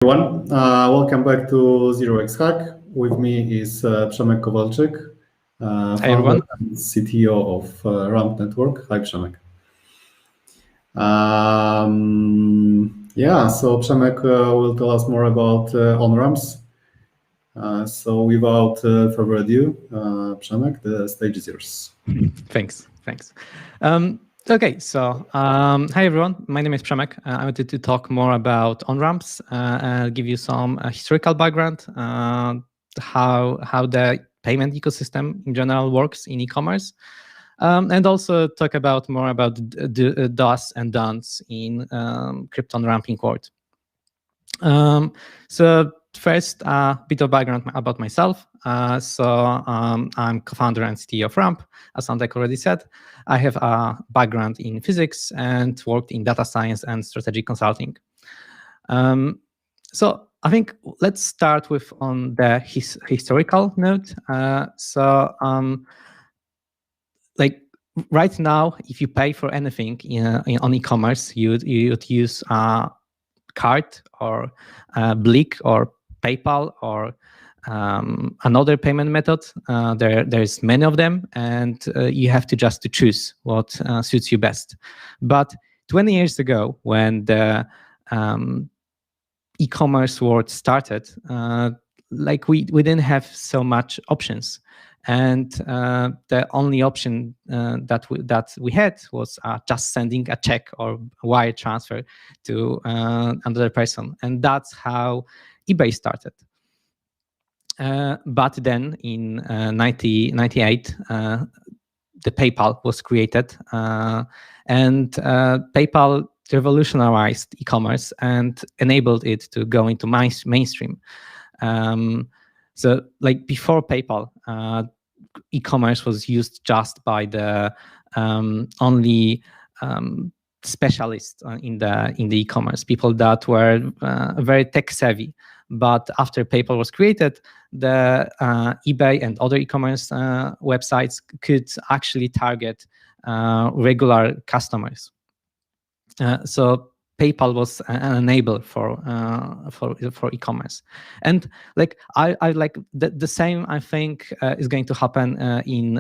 Everyone, welcome back to Zero X Hack. With me is Przemek Kowalczyk, Hi founder everyone. and CTO of Ramp Network. Hi, Przemek. So Przemek will tell us more about onramps. So without further ado, Przemek, the stage is yours. Thanks. Okay, so hi everyone. My name is Przemek. I wanted to talk more about onramps. I'll give you some historical background, how the payment ecosystem in general works in e-commerce, and also talk about more about the do's and don'ts in crypto onramping world. So first, a bit of background about myself. I'm co-founder and CTO of Ramp, as Andek already said. I have a background in physics and worked in data science and strategic consulting. So I think let's start with on the historical note. Like right now, if you pay for anything on e-commerce, you'd use a card or Blick or PayPal or another payment method. There's many of them, and you have to just to choose what suits you best. But 20 years ago, when the e-commerce world started, we didn't have so much options, and the only option that we had was just sending a check or wire transfer to another person, and that's how eBay started. But then in 1998, the PayPal was created, and PayPal revolutionized e-commerce and enabled it to go into mainstream. So like before PayPal, e-commerce was used just by the only specialists in the e-commerce, people that were very tech savvy. But after PayPal was created, the eBay and other e-commerce websites could actually target regular customers. So PayPal was an enabler for e-commerce, and like I like the same. I think is going to happen in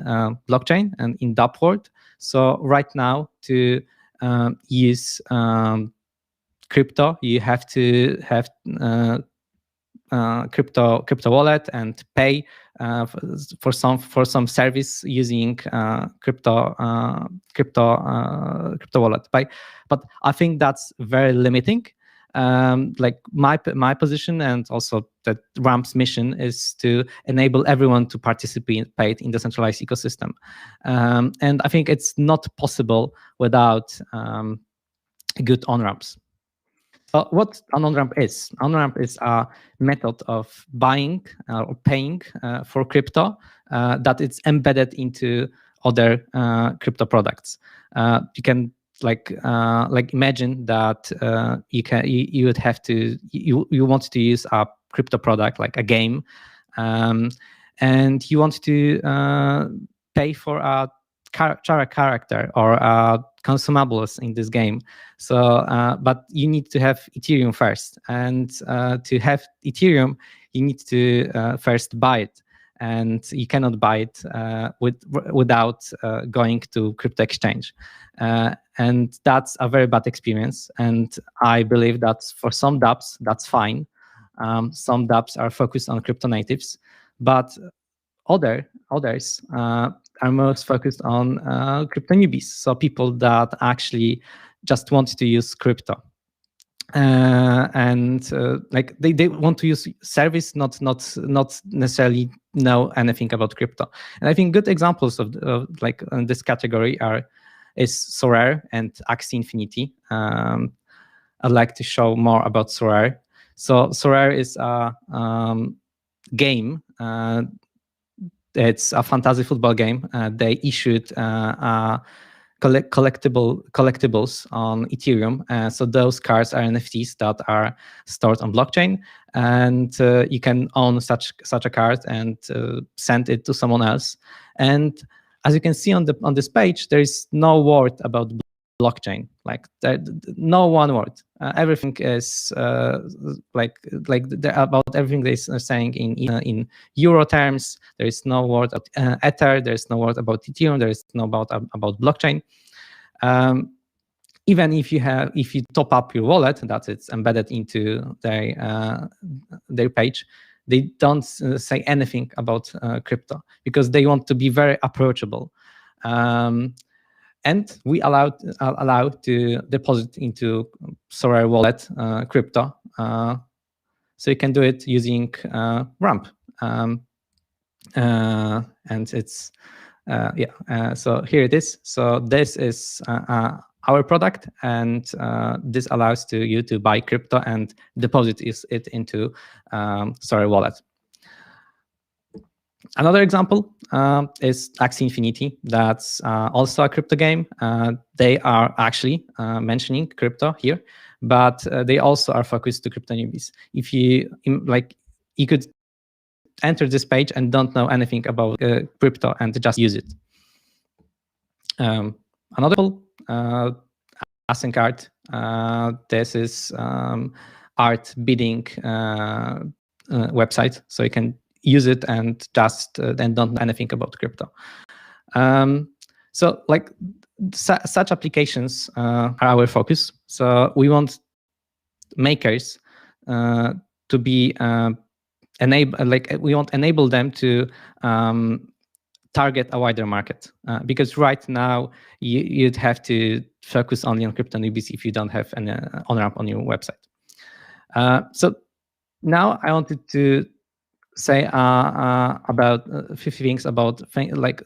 blockchain and in dapp world. So right now, to use crypto, you have to have crypto wallet and pay for some service using crypto wallet. But I think that's very limiting. Like my position and also the Ramp's mission is to enable everyone to participate in the centralized ecosystem, and I think it's not possible without good on-ramps. So what an on-ramp is? On-ramp is a method of buying or paying for crypto that it's embedded into other crypto products. You can like imagine that you would have to you want to use a crypto product like a game, and you want to pay for a character or consumables in this game. So, but you need to have Ethereum first, and to have Ethereum, you need to first buy it, and you cannot buy it without going to crypto exchange, and that's a very bad experience. And I believe that for some dapps, that's fine. Some dapps are focused on crypto natives, but others are most focused on crypto newbies, so people that actually just want to use crypto, and like they want to use service, not necessarily know anything about crypto. And I think good examples of like in this category is Sorare and Axie Infinity. I'd like to show more about Sorare. So Sorare is a game. It's a fantasy football game. They issued collectibles on Ethereum. So those cards are NFTs that are stored on blockchain, and you can own such a card and send it to someone else. And as you can see on this page, there is no word about blockchain. Like no one word. Everything is about everything they're saying in euro terms. There is no word about Ether. There is no word about Ethereum. There is no about blockchain. Even if you top up your wallet, that it's embedded into their page, they don't say anything about crypto because they want to be very approachable. And we allow to deposit into Sorare wallet crypto. So you can do it using Ramp. And it's so here it is. So this is our product, and this allows you to buy crypto and deposit it into Sorare wallet. Another example is Axie Infinity. That's also a crypto game. They are actually mentioning crypto here, but they also are focused to crypto newbies. If you you could enter this page and don't know anything about crypto and just use it. Another async art. This is art bidding website, so you can use it and just then don't know anything about crypto. So like such applications are our focus. So we want makers to be we want enable them to target a wider market, because right now you'd have to focus only on crypto newbies if you don't have an on-ramp on your website. So now I wanted to say about 50 things about like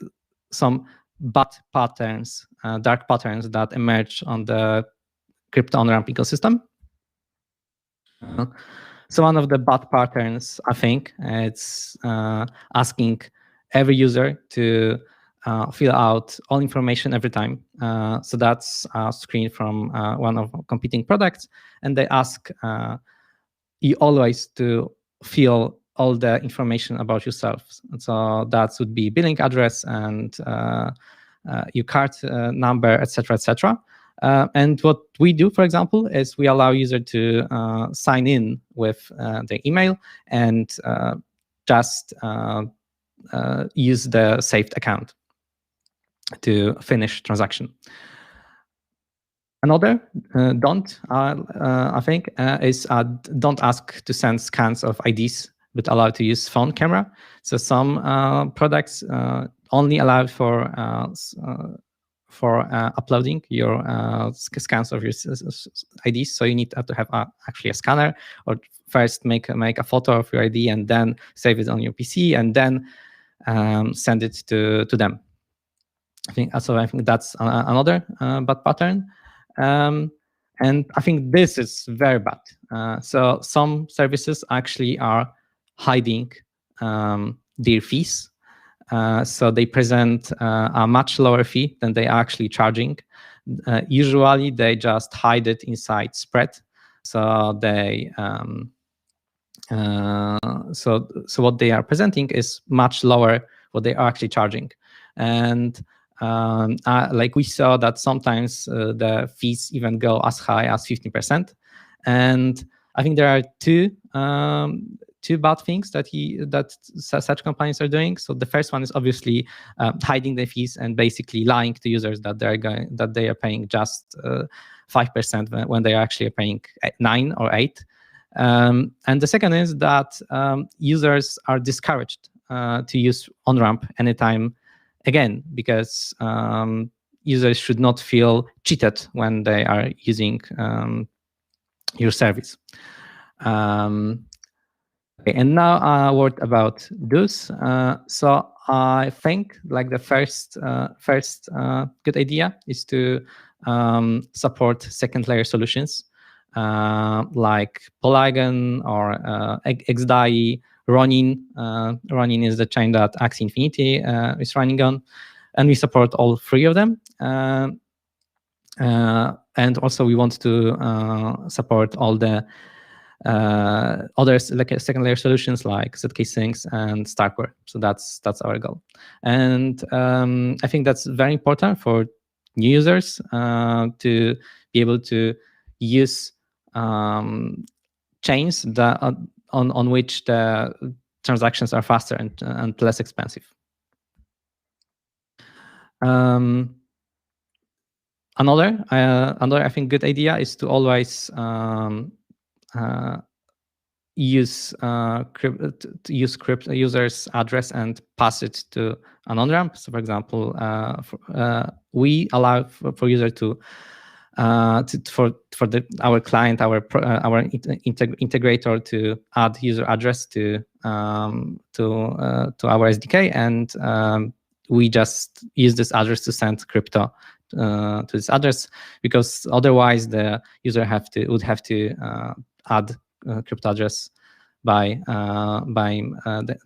some bad patterns, dark patterns that emerge on the crypto on-ramp ecosystem. So one of the bad patterns, I think, it's asking every user to fill out all information every time. So that's a screen from one of competing products, and they ask you always to fill all the information about yourself. And so that would be billing address and your card number, etc., etc. And what we do, for example, is we allow user to sign in with their email and just use the saved account to finish transaction. Another I think, is don't ask to send scans of IDs, but allow to use phone camera. So some products only allow for uploading your scans of your IDs. So you need to have actually a scanner, or first make a photo of your ID and then save it on your PC and then send it to them. I think that's another bad pattern. And I think this is very bad. So some services actually are hiding their fees. So they present a much lower fee than they are actually charging. Usually they just hide it inside spread. So they so what they are presenting is much lower what they are actually charging. And like we saw that sometimes the fees even go as high as 15%. And I think there are two bad things that such companies are doing. So the first one is obviously hiding the fees and basically lying to users that they are paying just 5% when they are actually paying 9 or 8. And the second is that users are discouraged to use onramp anytime again, because users should not feel cheated when they are using your service. Okay, and now a word about do's. So I think like the first good idea is to support second layer solutions like Polygon or XDAI, Ronin. Ronin is the chain that Axie Infinity is running on, and we support all three of them. And also we want to support all the others, like second layer solutions like ZK Syncs and Starkware. So that's our goal. And I think that's very important for new users to be able to use chains that on which the transactions are faster and less expensive. Another I think good idea is to always use user's address and pass it to an on-ramp. So, for example, we allow for user to our client, our integrator to add user address to our SDK, and we just use this address to send crypto to this address, because otherwise the user would have to add crypto address by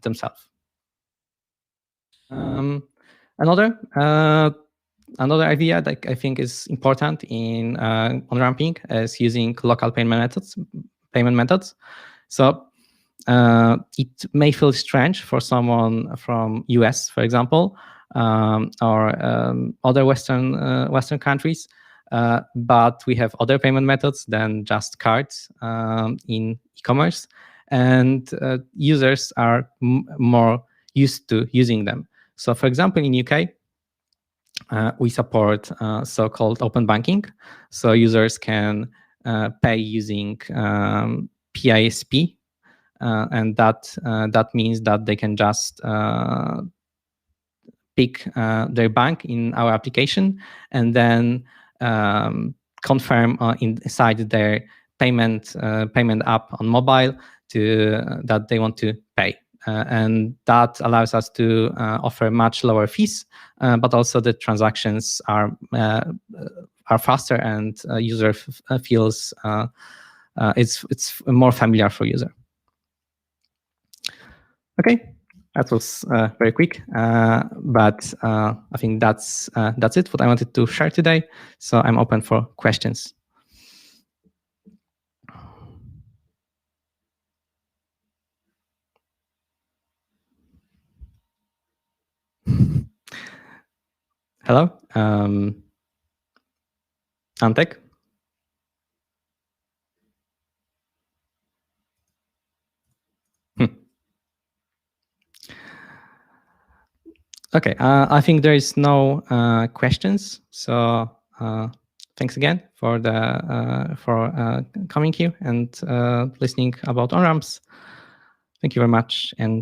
themselves. Another idea that I think is important in on-ramping is using local payment methods. So it may feel strange for someone from US, for example, or other Western countries, but we have other payment methods than just cards in e-commerce, and users are more used to using them. So, for example, in UK, we support so-called open banking, so users can pay using PISP, and that means that they can just pick their bank in our application and then confirm inside their payment app on mobile that they want to pay. And that allows us to offer much lower fees, but also the transactions are faster, and user feels it's more familiar for user. Okay, that was very quick, but I think that's it. What I wanted to share today. So I'm open for questions. Hello, Antek. Okay, I think there is no questions. So thanks again for coming here and listening about on-ramps. Thank you very much, and